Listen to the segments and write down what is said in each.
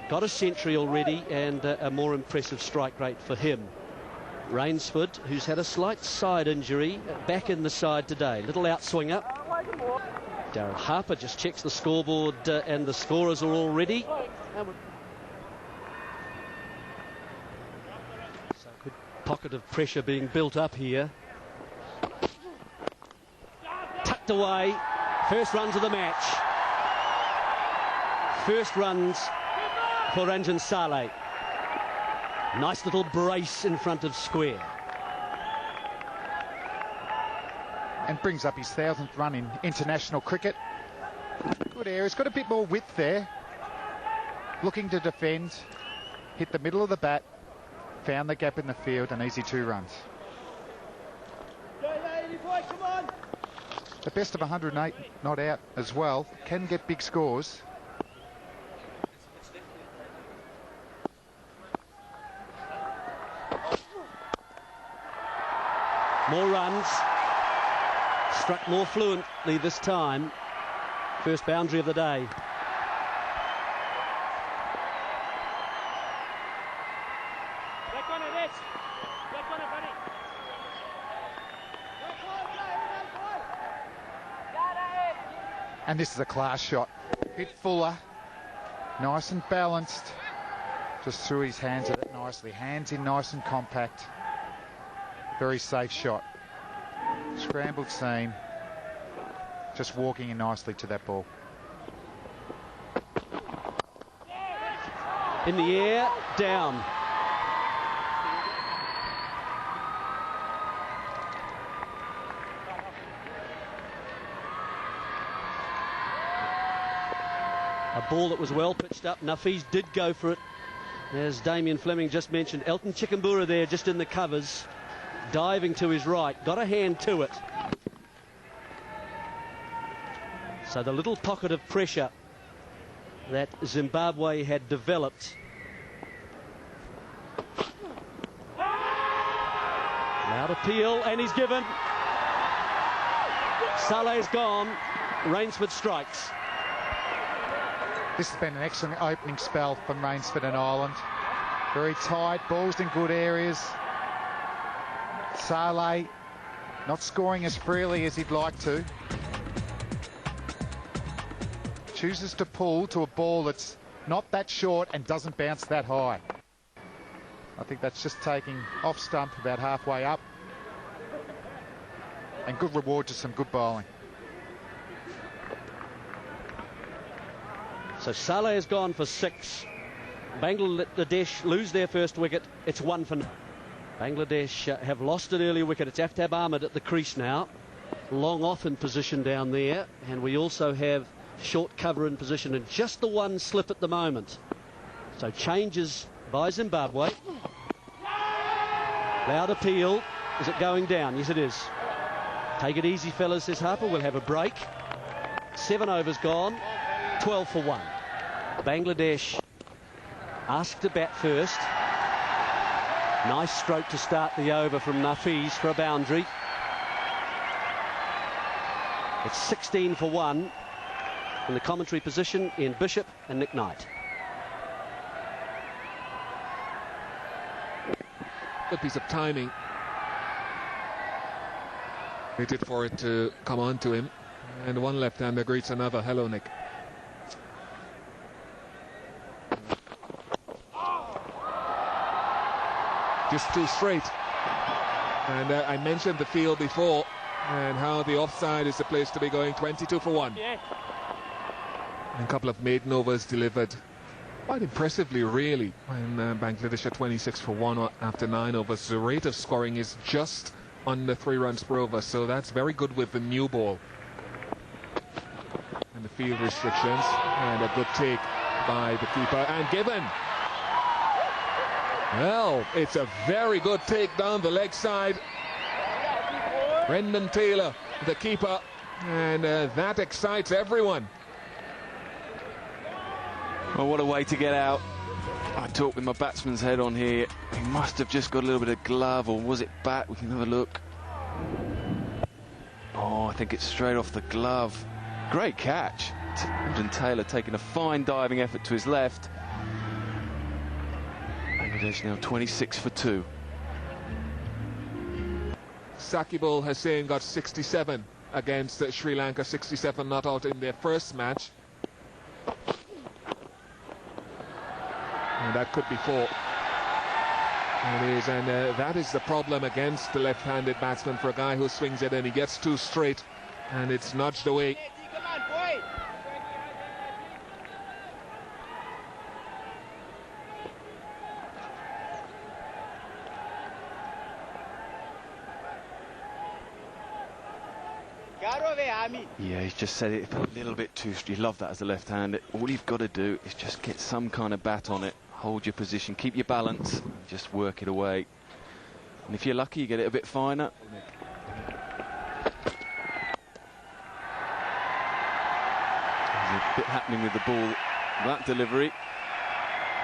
got a century already and a more impressive strike rate for him. Rainsford, who's had a slight side injury, back in the side today. Little outswinger. Darren Harper just checks the scoreboard and the scorers are all ready. So good pocket of pressure being built up here. Tucked away. First runs of the match. First runs for Ranjan Saleh. Nice little brace in front of square. And brings up his 1,000th run in international cricket. Good air. He's got a bit more width there. Looking to defend. Hit the middle of the bat. Found the gap in the field. An easy 2 runs. The best of 108 not out as well. Can get big scores. More runs. Struck more fluently this time. First boundary of the day. And this is a class shot. Bit fuller. Nice and balanced. Just threw his hands at it nicely. Hands in nice and compact. Very safe shot. Scrambled seam. Just walking in nicely to that ball. In the air, down. A ball that was well pitched up. Nafees did go for it. As Damien Fleming just mentioned, Elton Chikumbura there just in the covers. Diving to his right, got a hand to it. So the little pocket of pressure that Zimbabwe had developed. Loud appeal, and he's given. Saleh's gone. Rainsford strikes. This has been an excellent opening spell from Rainsford and Ireland. Very tight, balls in good areas. Saleh not scoring as freely as he'd like to. Chooses to pull to a ball that's not that short and doesn't bounce that high. I think that's just taking off stump about halfway up. And good reward to some good bowling. So Saleh has gone for 6. Bangladesh lose their first wicket. It's 1 for 0. Bangladesh have lost an early wicket. It's Aftab Ahmed at the crease now. Long off in position down there. And we also have short cover in position and just the one slip at the moment. So changes by Zimbabwe. Loud appeal. Is it going down? Yes, it is. Take it easy, fellas, says Harper. We'll have a break. 7 overs gone. 12 for 1. Bangladesh asked to bat first. Nice stroke to start the over from Nafees for a boundary. It's 16 for 1 in the commentary position in Bishop and Nick Knight. Good piece of timing. Waited for it to come on to him. And one left-hander greets another. Hello, Nick. Just too straight. And I mentioned the field before and how the offside is the place to be going. 22 for 1. Yeah. And a couple of maiden overs delivered quite impressively, really, when Bangladesh are 26 for 1 after 9 overs. The rate of scoring is just under 3 runs per over, so that's very good with the new ball. And the field restrictions, and a good take by the keeper, and given. Well, it's a very good take down the leg side. Brendan Taylor, the keeper, and that excites everyone. Well, what a way to get out. I talked with my batsman's head on here. He must have just got a little bit of glove, or was it bat? We can have a look. Oh, I think it's straight off the glove. Great catch. Brendan Taylor taking a fine diving effort to his left. Bangladesh now 26 for 2. Sakibul Hussain got 67 against Sri Lanka, 67 not out in their first match. And that could be 4. It is, and that is the problem against the left-handed batsman for a guy who swings it and he gets too straight and it's nudged away. Yeah, he's just said it a little bit too straight. You love that as a left-hander. All you've got to do is just get some kind of bat on it. Hold your position, keep your balance, and just work it away. And if you're lucky, you get it a bit finer. There's a bit happening with the ball. That delivery.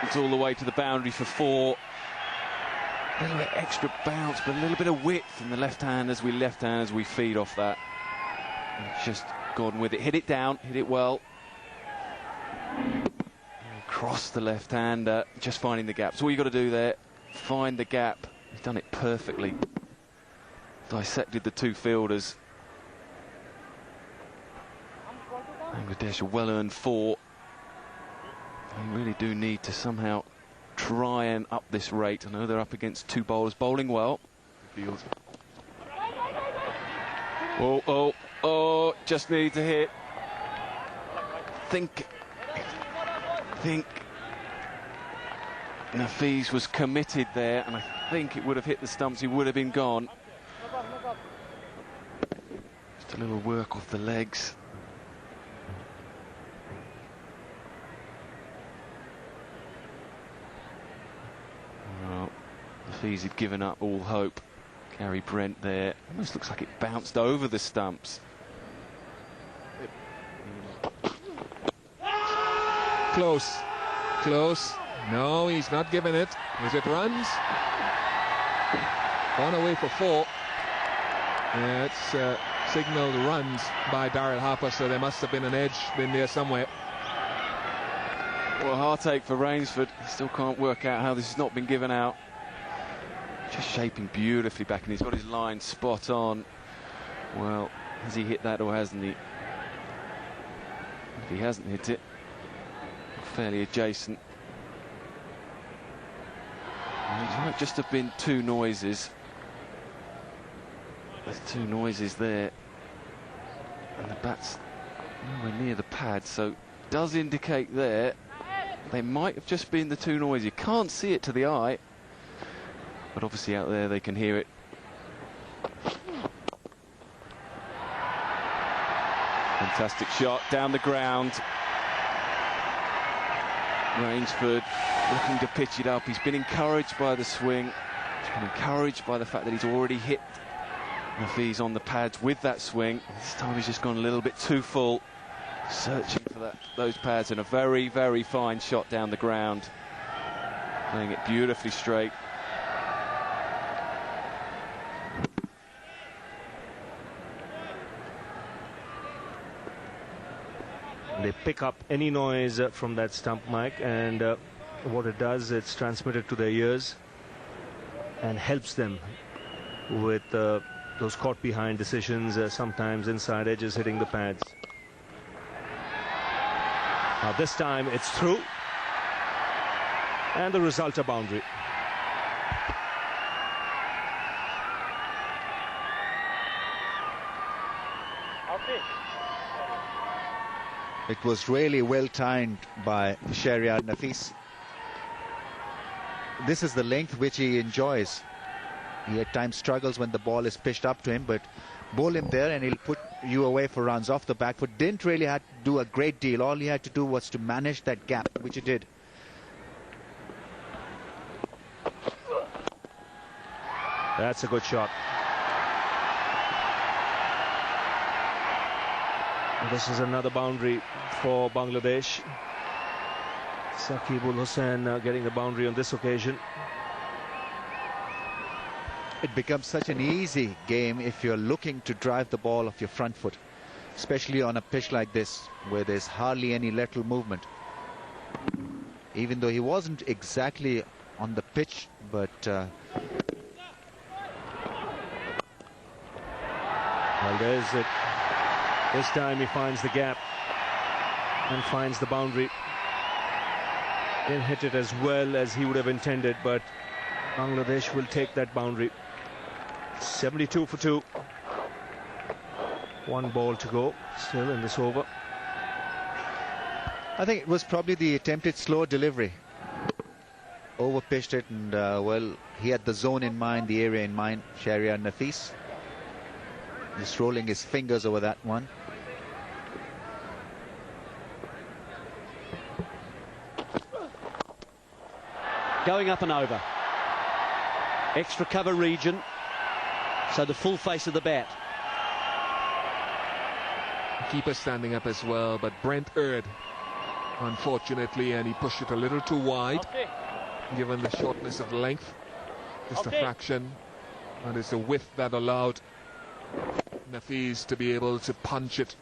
It's all the way to the boundary for 4. A little bit extra bounce, but a little bit of width. And the left-handers, we feed off that. And just gone with it. Hit it down, hit it well. Across the left-hander, just finding the gaps. All you got to do there, find the gap. He's done it perfectly. Dissected the 2 fielders. Bangladesh a well-earned 4. They really do need to somehow try and up this rate. I know they're up against 2 bowlers bowling well. Oh, just need to hit. Think Nafiz was committed there, and I think it would have hit the stumps. He would have been gone. Just a little work off the legs. Well, Nafiz had given up all hope. Gary Brent there. Almost looks like it bounced over the stumps. Close. No, he's not giving it. Is it runs? Gone away for 4. It's signalled runs by Daryl Harper, so there must have been an edge in there somewhere. Well, a heartache for Rainsford. He still can't work out how this has not been given out. Just shaping beautifully back, and he's got his line spot on. Well, has he hit that or hasn't he? If he hasn't hit it, fairly adjacent. It might just have been 2 noises. There's 2 noises there, and the bat's nowhere near the pad, so does indicate there they might have just been the 2 noises. You can't see it to the eye, but obviously out there they can hear it. Fantastic shot down the ground. Rainsford looking to pitch it up. He's been encouraged by the swing. He's been encouraged by the fact that he's already hit Nafiz on the pads with that swing. This time he's just gone a little bit too full, searching for those pads, and a very, very fine shot down the ground. Playing it beautifully straight. They pick up any noise from that stump mic, and what it does, it's transmitted to their ears and helps them with those caught behind decisions, sometimes inside edges hitting the pads. Now this time it's through, and the result a boundary. It was really well timed by Shahryar Nafis. This is the length which he enjoys. He at times struggles when the ball is pitched up to him, but bowl him there and he'll put you away for runs off the back foot. Didn't really have to do a great deal. All he had to do was to manage that gap, which he did. That's a good shot. This is another boundary for Bangladesh. Sakibul Hussain getting the boundary on this occasion. It becomes such an easy game if you're looking to drive the ball off your front foot, especially on a pitch like this where there's hardly any lateral movement. Even though he wasn't exactly on the pitch, but Well, there's it. This time he finds the gap and finds the boundary. Didn't hit it as well as he would have intended, but Bangladesh will take that boundary. 72 for 2. One ball to go still in this over. I think it was probably the attempted slow delivery. Over-pitched it, and well, he had the zone in mind, the area in mind, Shahriar Nafees. Just rolling his fingers over that one. Going up and over. Extra cover region. So the full face of the bat. Keeper standing up as well, but Brent erred, unfortunately, and he pushed it a little too wide, given the shortness of length. Just a fraction, and it's the width that allowed Nafees to be able to punch it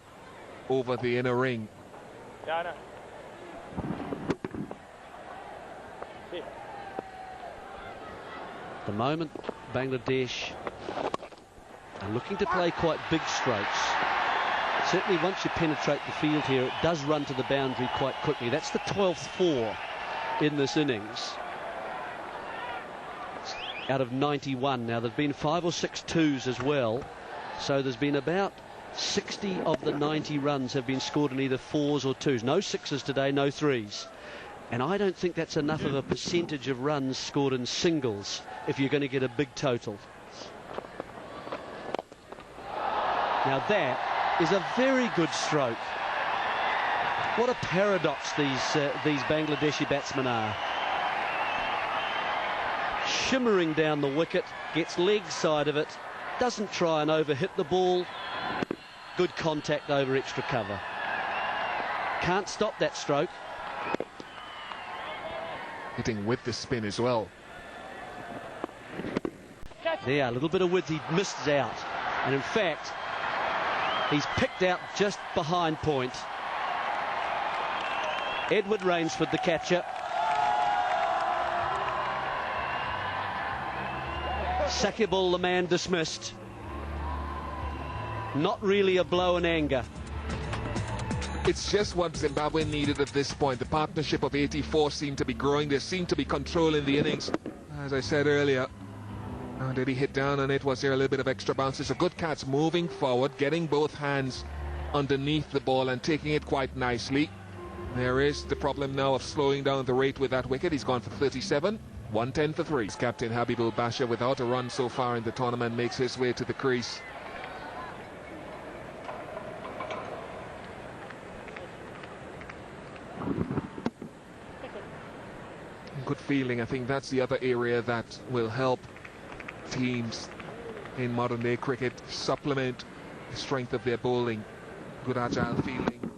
over the inner ring. At the moment, Bangladesh are looking to play quite big strokes. Certainly once you penetrate the field here, it does run to the boundary quite quickly. That's the 12th 4 in this innings out of 91. Now, there have been 5 or 6 twos as well, so there's been about 60 of the 90 runs have been scored in either 4s or 2s. No 6s today, no 3s. And I don't think that's enough of a percentage of runs scored in singles if you're going to get a big total. Now that is a very good stroke. What a paradox these Bangladeshi batsmen are. Shimmering down the wicket, gets leg side of it, doesn't try and overhit the ball. Good contact over extra cover. Can't stop that stroke. Hitting with the spin as well. There, a little bit of width, he missed out. And in fact, he's picked out just behind point. Edward Rainsford, the catcher. Sakibul, the man dismissed. Not really a blow in anger. It's just what Zimbabwe needed at this point. The partnership of 84 seemed to be growing. There seemed to be control in the innings. As I said earlier, did he hit down on it? Was there a little bit of extra bounce? It's a good catch, moving forward, getting both hands underneath the ball and taking it quite nicely. There is the problem now of slowing down the rate with that wicket. He's gone for 37, 110 for 3. Captain Habibul Basha, without a run so far in the tournament, makes his way to the crease. Good feeling. I think that's the other area that will help teams in modern day cricket supplement the strength of their bowling. Good agile feeling.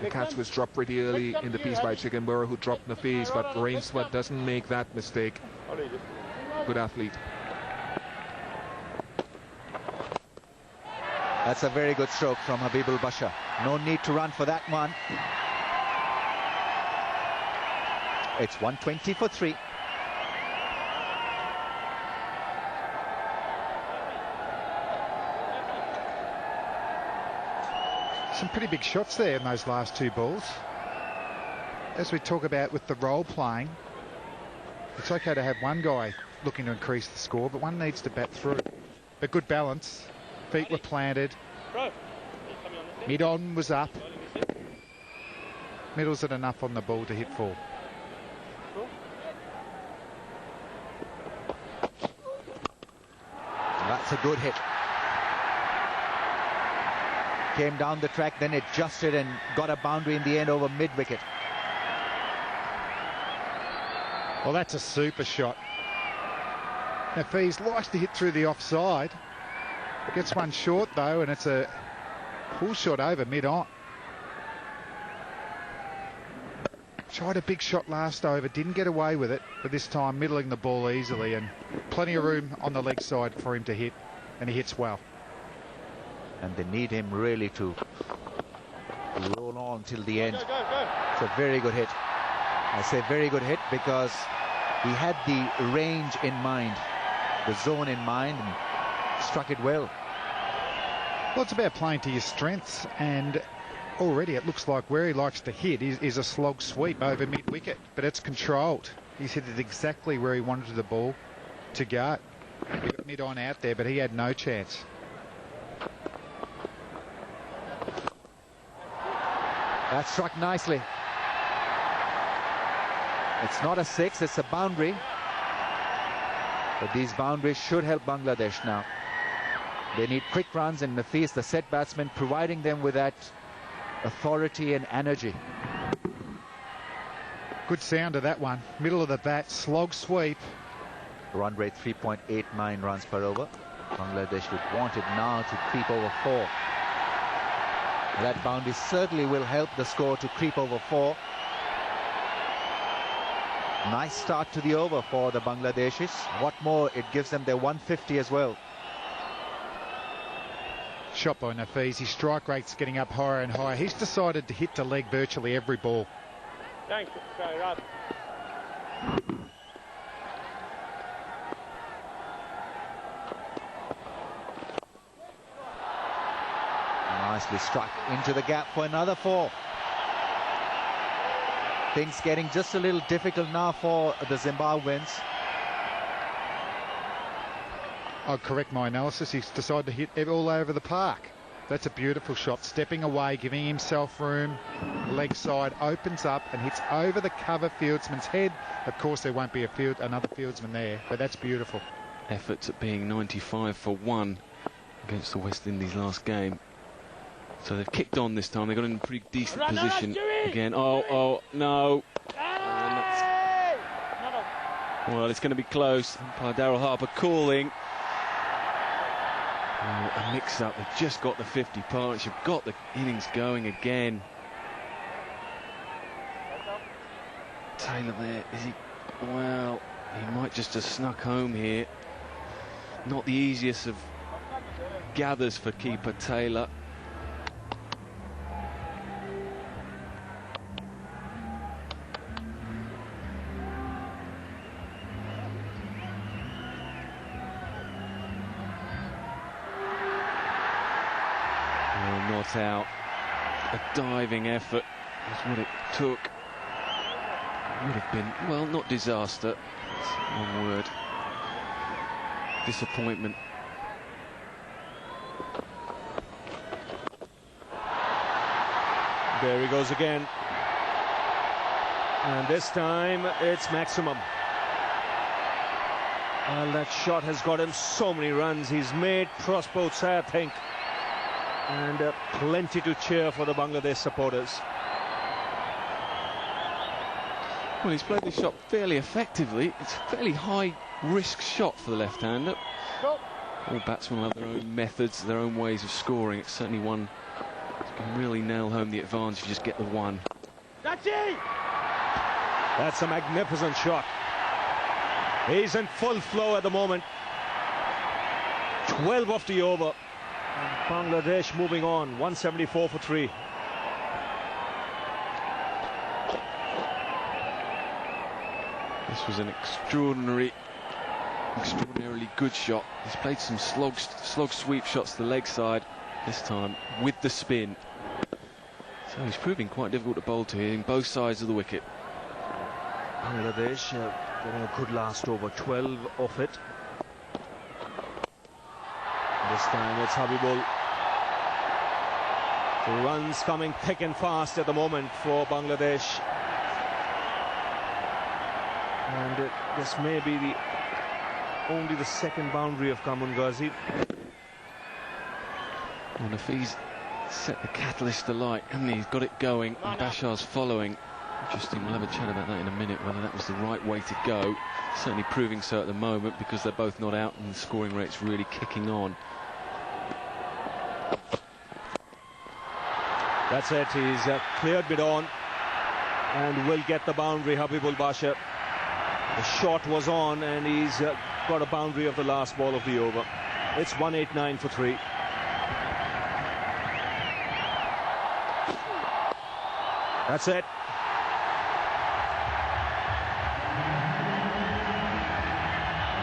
The catch was dropped pretty early in the piece by Chigumbura, who dropped Nafees, but Rainsford doesn't make that mistake. Good athlete. That's a very good stroke from Habibul Basha. No need to run for that one. It's 120 for 3. Some pretty big shots there in those last 2 balls. As we talk about with the role playing, it's okay to have one guy looking to increase the score, but one needs to bat through. A good balance. Feet were planted. Mid-on was up. Middle's at enough on the ball to hit 4. That's a good hit. Came down the track, then adjusted and got a boundary in the end over mid-wicket. Well, that's a super shot. Nafees likes to hit through the offside. Gets one short, though, and it's a full shot over mid-on. Tried a big shot last over, didn't get away with it, but this time middling the ball easily and plenty of room on the leg side for him to hit, and he hits well. And they need him really to roll on till the end. It's a very good hit. I say very good hit because he had the range in mind, the zone in mind, and struck it well. Well, it's about playing to your strengths, and already it looks like where he likes to hit is a slog sweep over mid-wicket, but it's controlled. He's hit it exactly where he wanted the ball to go. He got mid-on out there, but he had no chance. That struck nicely. It's not a six, it's a boundary. But these boundaries should help Bangladesh now. They need quick runs, and Nafis, the set batsman, providing them with that authority and energy. Good sound of that one. Middle of the bat, slog sweep. Run rate 3.89 runs per over. Bangladesh would want it now to creep over 4. That boundary certainly will help the score to creep over 4. Nice start to the over for the Bangladeshis. What more, it gives them their 150 as well. Shot by Nafis. His strike rate's getting up higher and higher. He's decided to hit the leg virtually every ball. Thanks, Rob. Nicely struck into the gap for another 4. Things getting just a little difficult now for the Zimbabweans. I'll correct my analysis. He's decided to hit it all over the park. That's a beautiful shot. Stepping away, giving himself room. Leg side opens up and hits over the cover fieldsman's head. Of course, there won't be another fieldsman there, but that's beautiful. Efforts at being 95 for 1 against the West Indies last game. So they've kicked on this time. They got in a pretty decent position again. Oh, no. Well, it's going to be close. Umpire Daryl Harper calling. Oh, a mix-up. They've just got the 50 partnership, got the innings going again. Taylor there, is he? Well, he might just have snuck home here. Not the easiest of gathers for keeper Taylor. Not out. A diving effort was what it took. It would have been, well, not disaster. That's one word. Disappointment. There he goes again. And this time it's maximum. Well, that shot has got him so many runs. He's made Prospero say, I think. And plenty to cheer for the Bangladesh supporters. Well, he's played this shot fairly effectively. It's a fairly high-risk shot for the left-hander. All batsmen will have their own methods, their own ways of scoring. It's certainly one that can really nail home the advantage if you just get the one. That's a magnificent shot. He's in full flow at the moment. 12 off the over. And Bangladesh moving on, 174 for 3. This was an extraordinarily good shot. He's played some slog sweep shots to the leg side, this time with the spin. So he's proving quite difficult to bowl to here in both sides of the wicket. Bangladesh getting a good last over, 12 off it. This time it's Habibul. The runs coming thick and fast at the moment for Bangladesh. And this may be only the second boundary of Kamun Ghazi. And if he's set the catalyst alight, and he's got it going, and Bashar's following. Interesting, we'll have a chat about that in a minute, whether that was the right way to go. Certainly proving so at the moment, because they're both not out and the scoring rate's really kicking on. That's it, he's cleared mid-on and will get the boundary, Habibul Bashar. The shot was on and he's got a boundary of the last ball of the over. It's 189 for 3. That's it.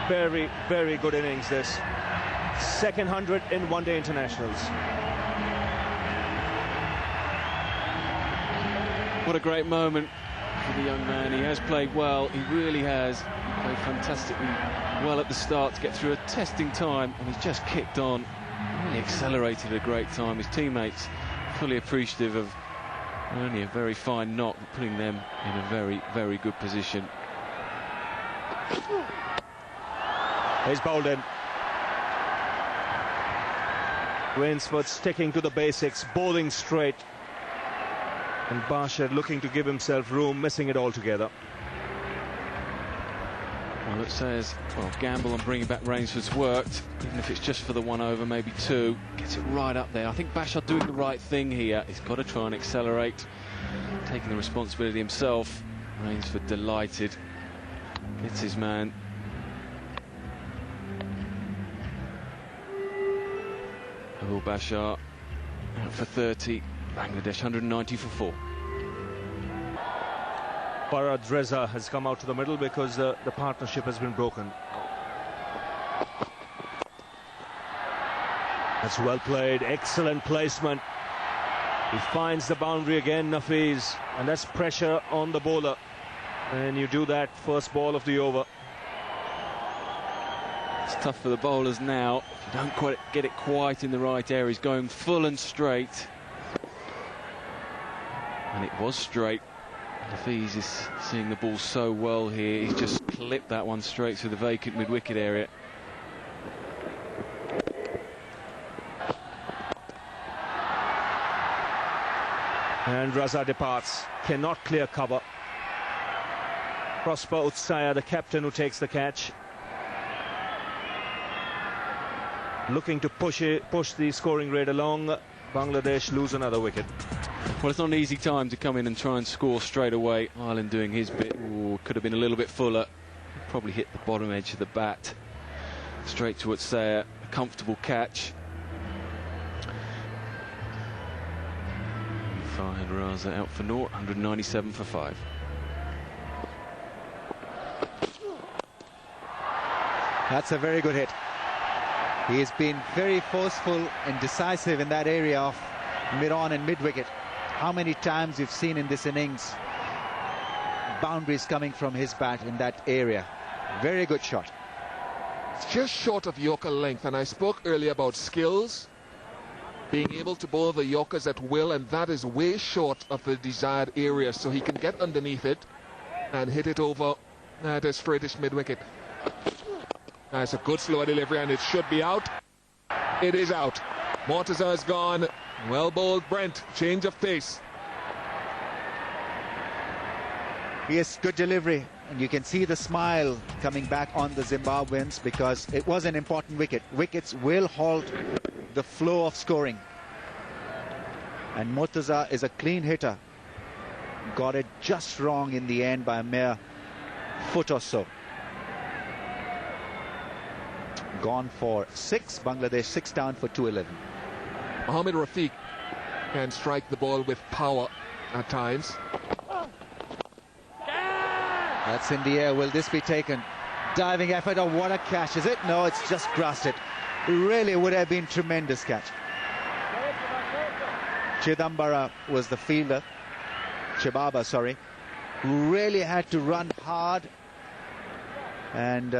very, very good innings this. Second 100 in one-day internationals. What a great moment for the young man. He has played well, he really has. He played fantastically well at the start to get through a testing time, and he's just kicked on, really accelerated at a great time. His teammates fully appreciative of only a very fine knock, putting them in a very, very good position. He's bowled in. Rainsford sticking to the basics, bowling straight. And Basha looking to give himself room, missing it altogether. Well, it says, well, gamble on bringing back Rainsford's worked, even if it's just for the 1 over, maybe 2. Gets it right up there. I think Basha doing the right thing here. He's got to try and accelerate, taking the responsibility himself. Rainsford delighted. It's his man. Abul Bashar out for 30. Bangladesh 190 for 4. Farad Reza has come out to the middle because the partnership has been broken. That's well played, excellent placement. He finds the boundary again, Nafiz, and that's pressure on the bowler. And you do that first ball of the over. It's tough for the bowlers now. If you don't quite get it quite in the right area, he's going full and straight. And it was straight. Nafiz is seeing the ball so well here. He's just clipped that one straight through the vacant mid-wicket area. And Raza departs. Cannot clear cover. Prosper Utsaya, the captain, who takes the catch. Looking to push the scoring rate along. Bangladesh lose another wicket. Well, it's not an easy time to come in and try and score straight away. Ireland doing his bit. Ooh, could have been a little bit fuller. Probably hit the bottom edge of the bat. Straight to Utsaya, a comfortable catch. Fahid Raza out for naught, 197 for 5. That's a very good hit. He has been very forceful and decisive in that area of mid-on and mid-wicket. How many times you've seen in this innings boundaries coming from his bat in that area. Very good shot. It's just short of Yorker length, and I spoke earlier about skills, being able to bowl the Yorkers at will, and that is way short of the desired area, so he can get underneath it and hit it over at a straightish mid-wicket. That's a good slow delivery, and it should be out. It is out. Mortaza is gone. Well bowled, Brent. Change of pace. Yes, good delivery, and you can see the smile coming back on the Zimbabweans because it was an important wicket. Wickets will halt the flow of scoring, and Mortaza is a clean hitter. Got it just wrong in the end by a mere foot or so. Gone for 6. Bangladesh 6 down for 211. Mohamed Rafiq can strike the ball with power at times. That's in the air. Will this be taken? Diving effort. Oh, what a catch. Is it? No, it's just grassed it. Really would have been tremendous catch. Chidambara was the fielder. Chibaba, sorry. Really had to run hard. And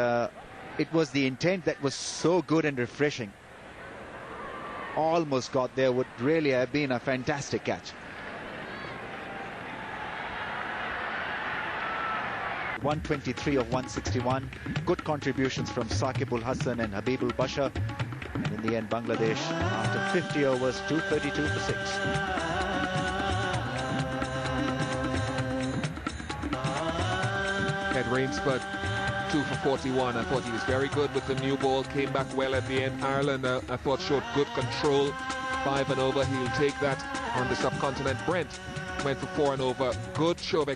it was the intent that was so good and refreshing. Almost got there. Would really have been a fantastic catch. 123 of 161. Good contributions from Saqib-ul Hasan and Habibul Bashar. And in the end, Bangladesh, after 50 overs, 232 for 6. At Rainsford, 2 for 41. I thought he was very good with the new ball. Came back well at the end. Ireland, I thought, showed good control. 5 and over. He'll take that on the subcontinent. Brent went for 4 and over. Good show of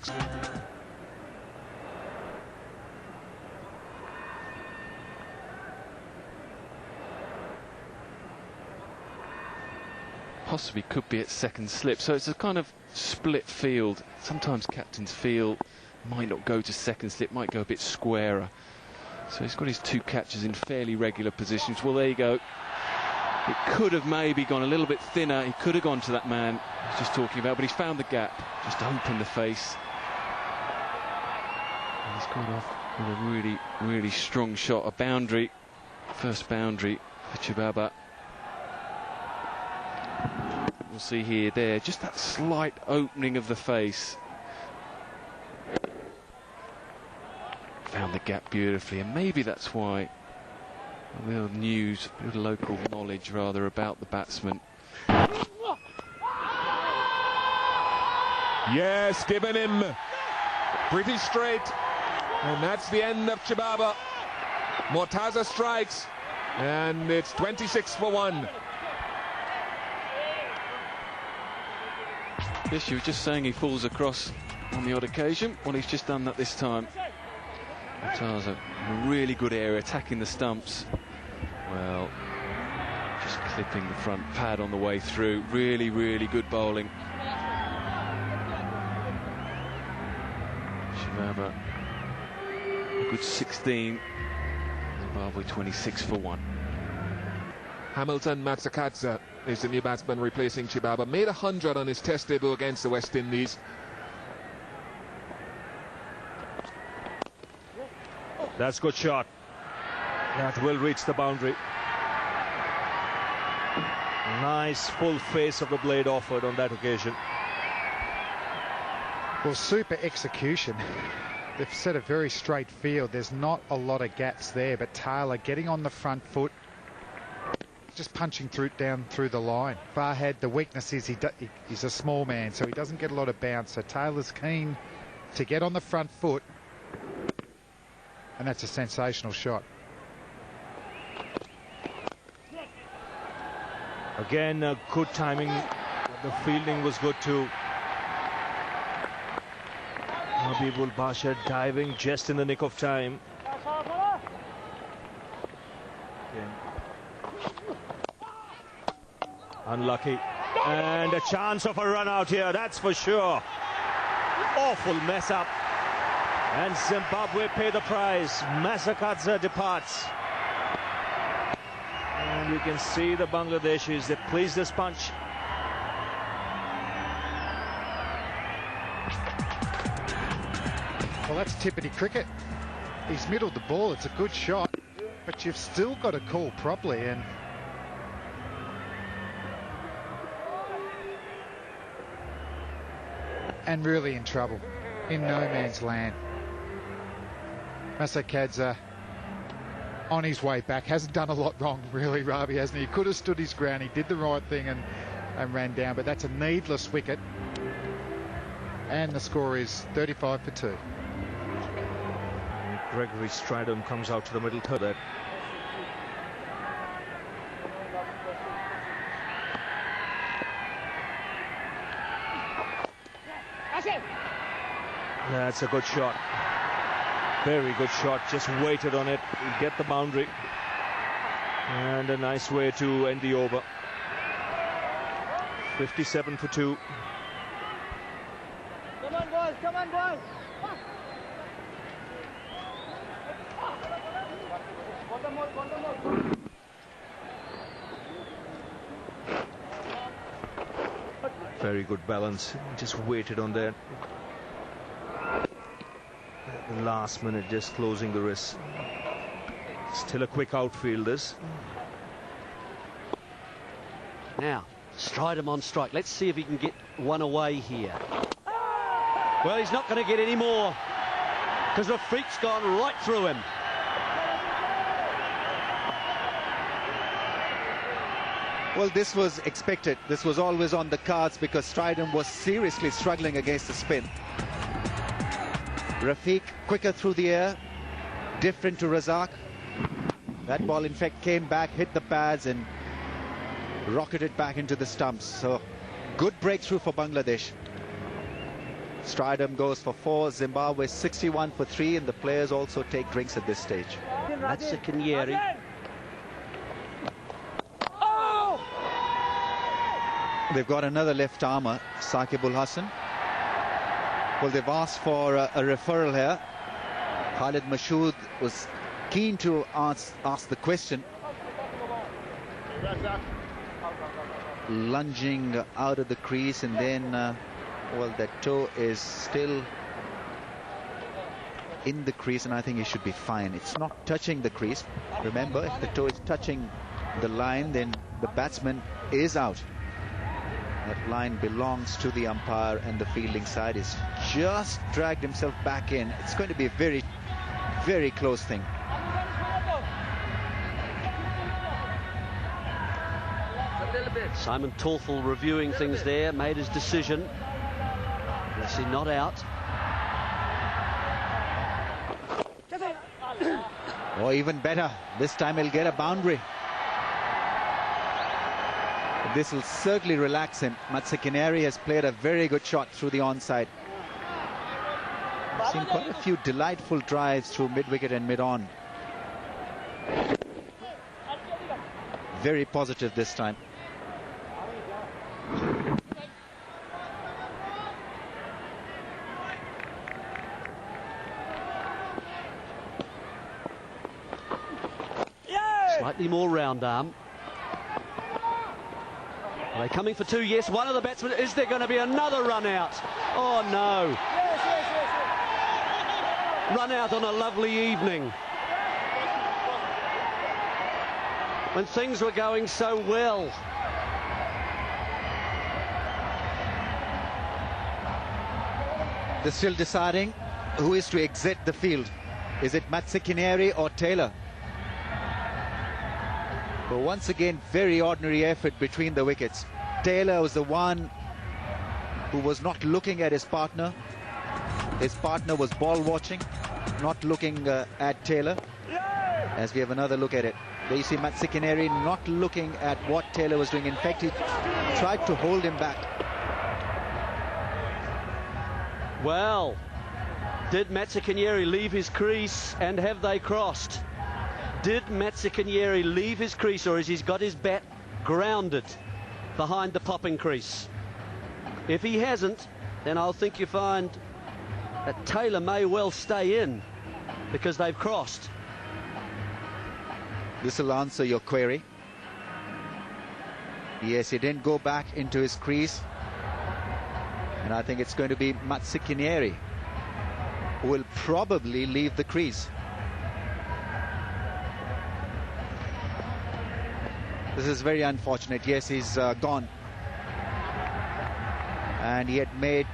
Possibly could be at second slip, so it's a kind of split field. Sometimes captains feel might not go to second slip, might go a bit squarer. So he's got his 2 catches in fairly regular positions. Well, there you go. It could have maybe gone a little bit thinner. He could have gone to that man I was just talking about, but he found the gap. Just opened the face. And he's gone off with a really, really strong shot. A boundary. First boundary for Chibaba. We'll see here, there. Just that slight opening of the face. Found the gap beautifully, and maybe that's why a little news, a little local knowledge rather about the batsman. Yes, given him pretty straight, and that's the end of Chibaba. Mortaza strikes, and it's 26 for 1. Yes, you were just saying he falls across on the odd occasion. Well, he's just done that this time. Mortaza, a really good area, attacking the stumps. Well, just clipping the front pad on the way through. Really, really good bowling. Chibaba, a good 16. Zimbabwe 26 for 1. Hamilton Matsakadze is the new batsman replacing Chibaba. Made 100 on his test debut against the West Indies. That's a good shot. That will reach the boundary. Nice full face of the blade offered on that occasion. Well, super execution. They've set a very straight field. There's not a lot of gaps there, but Taylor getting on the front foot, just punching down through the line. Farhad, the weakness is he's a small man, so he doesn't get a lot of bounce. So Taylor's keen to get on the front foot, and that's a sensational shot. Again, good timing. The fielding was good too. Habibul Basha diving just in the nick of time. Unlucky. And a chance of a run out here, that's for sure. Awful mess up. And Zimbabwe pay the price. Masakadze departs. And you can see the Bangladeshis, they please this punch. Well, that's Tippity cricket. He's middled the ball. It's a good shot, but you've still got to call properly, and really in trouble, in no man's land. Masakadze on his way back, hasn't done a lot wrong really, Ravi, hasn't he? He could have stood his ground, he did the right thing and ran down, but that's a needless wicket, and the score is 35 for 2. Gregory Stridham comes out to the middle third. That's a good shot. Very good shot. Just waited on it. He'll get the boundary. And a nice way to end the over. 57 for 2. Come on, boys. Come on, boys. Very good balance. Just waited on that. At the last minute, just closing the wrist. Still a quick outfield, this. Now, Stridham on strike. Let's see if he can get one away here. Well, he's not going to get any more, because the freak's gone right through him. Well, this was expected. This was always on the cards because Stridham was seriously struggling against the spin. Rafiq quicker through the air, different to Razak. That ball in fact came back, hit the pads and rocketed back into the stumps. So good breakthrough for Bangladesh. Stridham goes for 4, Zimbabwe 61 for 3, and the players also take drinks at this stage. That's a Kenyeri. They've got another left armour, Saqib-ul Hasan. Well, they've asked for a referral here. Khalid Mashood was keen to ask the question. Lunging out of the crease, and then, well, that toe is still in the crease, and I think he should be fine. It's not touching the crease. Remember, if the toe is touching the line, then the batsman is out. That line belongs to the umpire, and the fielding side is just dragged himself back in. It's going to be a very, very close thing. Simon Torfel reviewing things there, made his decision. Is he not out? Or even better, this time he'll get a boundary. This will certainly relax him. Matsekineri has played a very good shot through the onside. I've seen quite a few delightful drives through mid-wicket and mid-on. Very positive this time. Slightly more round arm. Are they coming for two? Yes, one of the batsmen. Is there going to be another run out? Oh no. Run out on a lovely evening, when things were going so well. They're still deciding who is to exit the field. Is it Matsekineri or Taylor? But once again, very ordinary effort between the wickets. Taylor was the one who was not looking at his partner. His partner was ball watching, not looking at Taylor. As we have another look at it, there you see Matsekineri not looking at what Taylor was doing. In fact, he tried to hold him back. Well, did Matsekineri leave his crease, and have they crossed? Did Matsekineri leave his crease, or has he got his bat grounded behind the popping crease? If he hasn't, then I'll think you find that Taylor may well stay in, because they've crossed. This will answer your query. Yes, he didn't go back into his crease. And I think it's going to be Matsekineri who will probably leave the crease. This is very unfortunate. Yes, he's gone. And he had made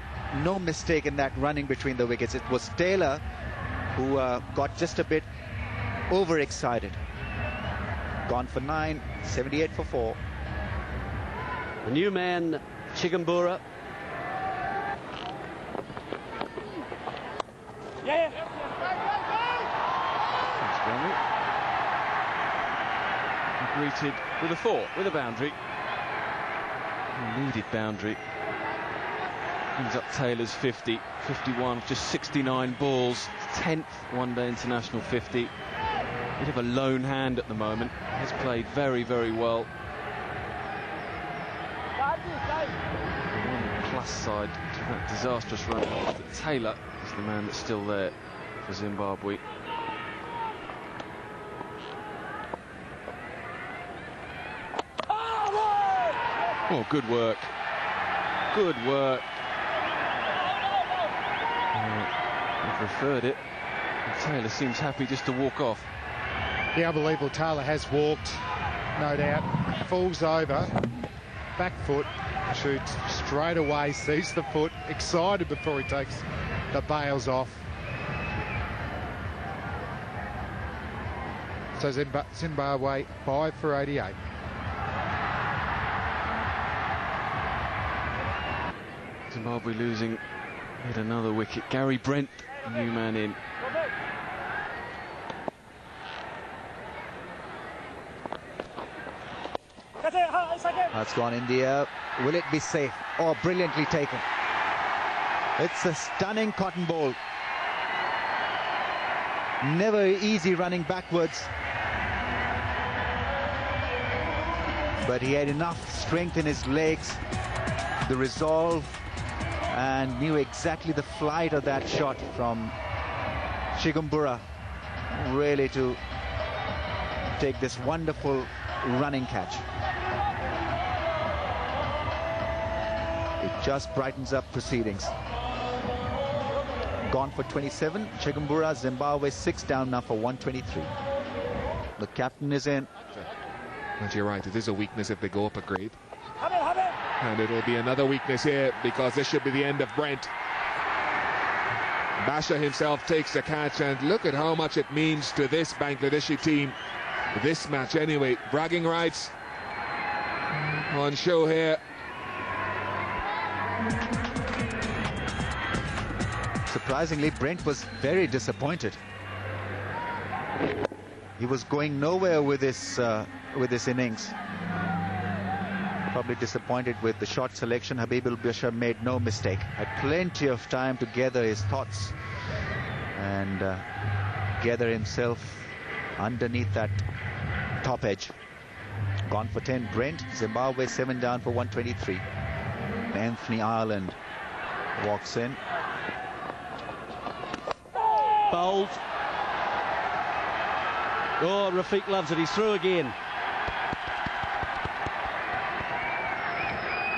no mistake in that running between the wickets. It was Taylor who got just a bit overexcited. Gone for 9, 78 for 4. The new man, Chigumbura. Greeted with a 4, with a boundary. A needed boundary. Brings up Taylor's 50, 51, just 69 balls, 10th one-day international 50. Bit of a lone hand at the moment. Has played very, very well. One plus side to that disastrous run, that Taylor is the man that's still there for Zimbabwe. Oh, good work. Good work. I've referred it. And Taylor seems happy just to walk off. The unbelievable Taylor has walked, no doubt. Falls over, back foot, shoots straight away, sees the foot, excited before he takes the bails off. So Zimbabwe 5 for 88. Zimbabwe losing yet another wicket. Gary Brent, a new man in. That's gone in the air. Will it be safe? Oh, brilliantly taken. It's a stunning cotton ball. Never easy running backwards. But he had enough strength in his legs, the resolve, and knew exactly the flight of that shot from Chigumbura, really to take this wonderful running catch. It just brightens up proceedings. Gone for 27. Chigumbura, Zimbabwe 6 down now for 123. The captain is in. But you're right, it is a weakness if they go up a grade. And it'll be another weakness here because this should be the end of Brent. Basha himself takes the catch, and look at how much it means to this Bangladeshi team. This match anyway. Bragging rights on show here. Surprisingly, Brent was very disappointed. He was going nowhere with this innings. Probably disappointed with the shot selection. Habibul Bashar made no mistake. Had plenty of time to gather his thoughts and gather himself underneath that top edge. Gone for 10. Brent. Zimbabwe 7 down for 123. Anthony Ireland walks in. Bowled. Oh, Rafiq loves it. He's through again.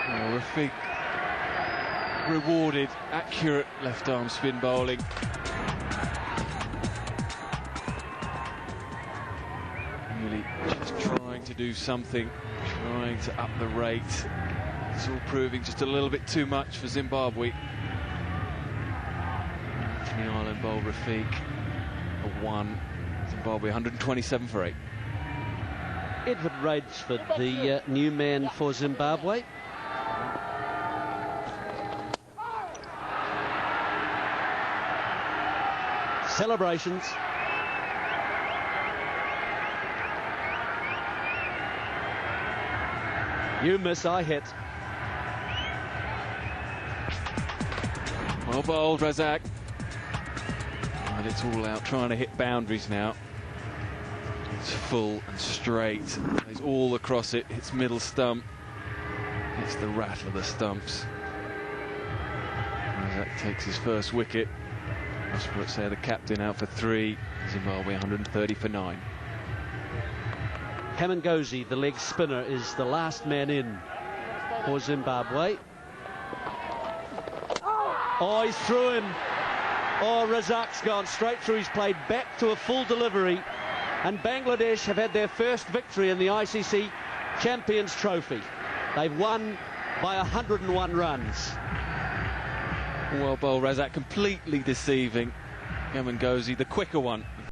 Oh, Rafiq rewarded accurate left arm spin bowling. Really just trying to do something, trying to up the rate. It's all proving just a little bit too much for Zimbabwe. Anthony Ireland bowled Rafiq a 1. Zimbabwe 127 for 8. Edward Rainsford, the new man for Zimbabwe. Celebrations. You miss, I hit. Well bowled, Razak. And it's all out, trying to hit boundaries now. It's full and straight. It's all across it. It's middle stump. It's the rattle of the stumps. Razak takes his first wicket. Osprey say the captain out for 3. Zimbabwe 130 for 9. Kamangozi, the leg spinner, is the last man in for Zimbabwe. Oh, he's through him. Oh, Razak's gone straight through. He's played back to a full delivery. And Bangladesh have had their first victory in the ICC Champions Trophy. They've won by 101 runs. Well bowled, Razak, completely deceiving. Kamangozi, the quicker one.